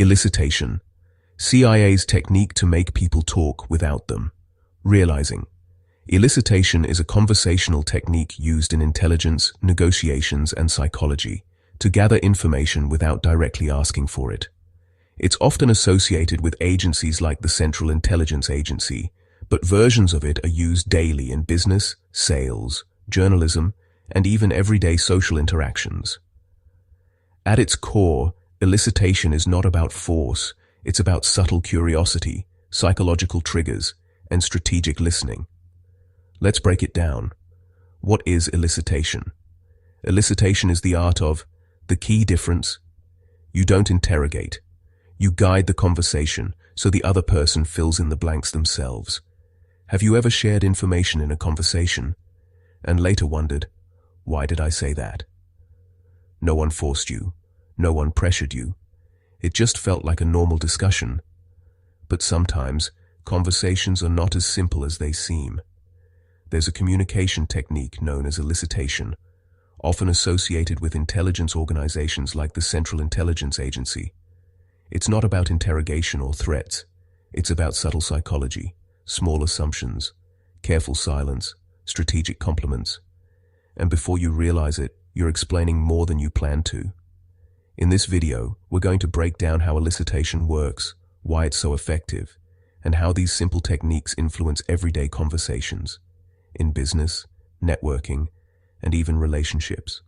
Elicitation, CIA's technique to make people talk without them. Realizing. Elicitation is a conversational technique used in intelligence, negotiations, and psychology to gather information without directly asking for it. It's often associated with agencies like the Central Intelligence Agency, but versions of it are used daily in business, sales, journalism, and even everyday social interactions. At its core, elicitation is not about force, it's about subtle curiosity, psychological triggers, and strategic listening. Let's break it down. What is elicitation? Elicitation is the art of the key difference. You don't interrogate. You guide the conversation so the other person fills in the blanks themselves. Have you ever shared information in a conversation and later wondered, why did I say that? No one forced you. No one pressured you. It just felt like a normal discussion. But sometimes, conversations are not as simple as they seem. There's a communication technique known as elicitation, often associated with intelligence organizations like the Central Intelligence Agency. It's not about interrogation or threats. It's about subtle psychology, small assumptions, careful silence, strategic compliments. And before you realize it, you're explaining more than you planned to. In this video, we're going to break down how elicitation works, why it's so effective, and how these simple techniques influence everyday conversations in business, networking, and even relationships.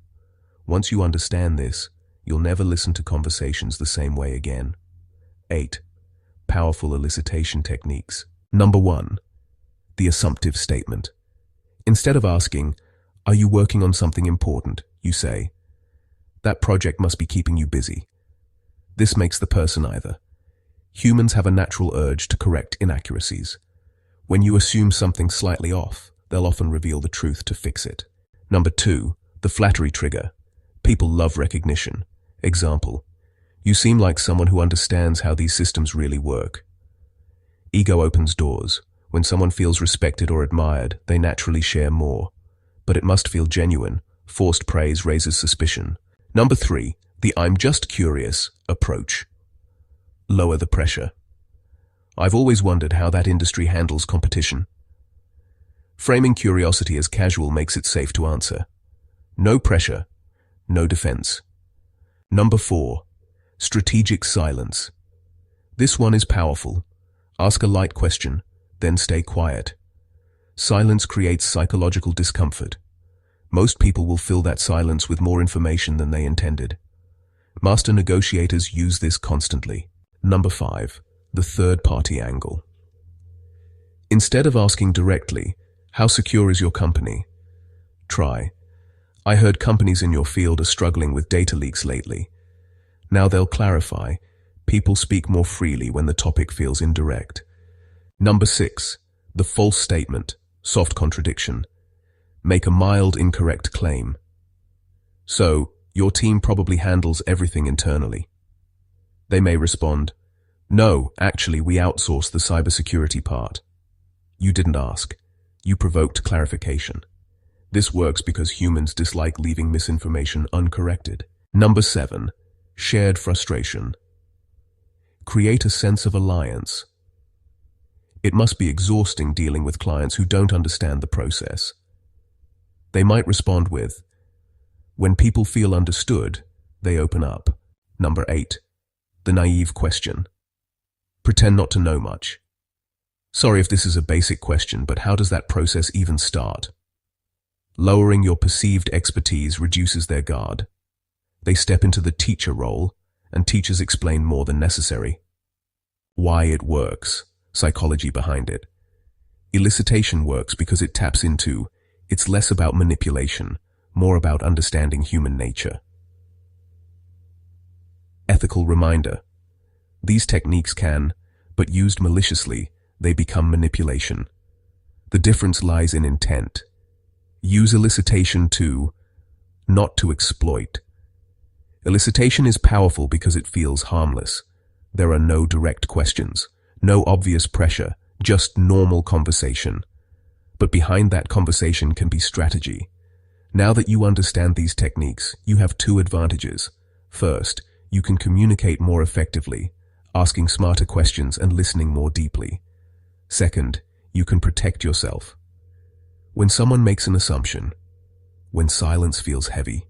Once you understand this, you'll never listen to conversations the same way again. 8. Powerful elicitation techniques. Number 1. The assumptive statement. Instead of asking, "Are you working on something important?" you say, "That project must be keeping you busy." This makes the person either. Humans have a natural urge to correct inaccuracies. When you assume something slightly off, they'll often reveal the truth to fix it. Number 2. The flattery trigger. People love recognition. Example: "You seem like someone who understands how these systems really work." Ego opens doors. When someone feels respected or admired, they naturally share more. But it must feel genuine. Forced praise raises suspicion. Number 3. The "I'm just curious" approach. Lower the pressure. I've always wondered how that industry handles competition. Framing curiosity as casual makes it safe to answer. No pressure, no defense. Number 4. Strategic silence. This one is powerful. Ask a light question, then stay quiet. Silence creates psychological discomfort. Most people will fill that silence with more information than they intended. Master negotiators use this constantly. Number 5. The third-party angle. Instead of asking directly, "How secure is your company?" try, "I heard companies in your field are struggling with data leaks lately." Now they'll clarify. People speak more freely when the topic feels indirect. Number 6. The false statement, soft contradiction. Make a mild, incorrect claim. "So, your team probably handles everything internally." They may respond, "No, actually we outsource the cybersecurity part." You didn't ask. You provoked clarification. This works because humans dislike leaving misinformation uncorrected. Number 7. Shared frustration. Create a sense of alliance. It must be exhausting dealing with clients who don't understand the process. They might respond with, "When people feel understood, they open up." Number 8. The naive question. Pretend not to know much. Sorry if this is a basic question, but how does that process even start? Lowering your perceived expertise reduces their guard. They step into the teacher role, and teachers explain more than necessary. Why it works, psychology behind it. Elicitation works because it taps into, it's less about manipulation, more about understanding human nature. Ethical reminder. These techniques can, but used maliciously, they become manipulation. The difference lies in intent. Use elicitation to, not to exploit. Elicitation is powerful because it feels harmless. There are no direct questions, no obvious pressure, just normal conversation. But behind that conversation can be strategy. Now that you understand these techniques, you have two advantages. First, you can communicate more effectively, asking smarter questions and listening more deeply. Second, you can protect yourself. When someone makes an assumption, when silence feels heavy,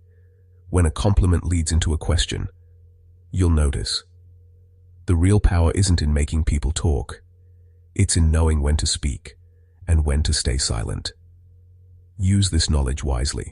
when a compliment leads into a question, you'll notice. The real power isn't in making people talk. It's in knowing when to speak and when to stay silent. Use this knowledge wisely.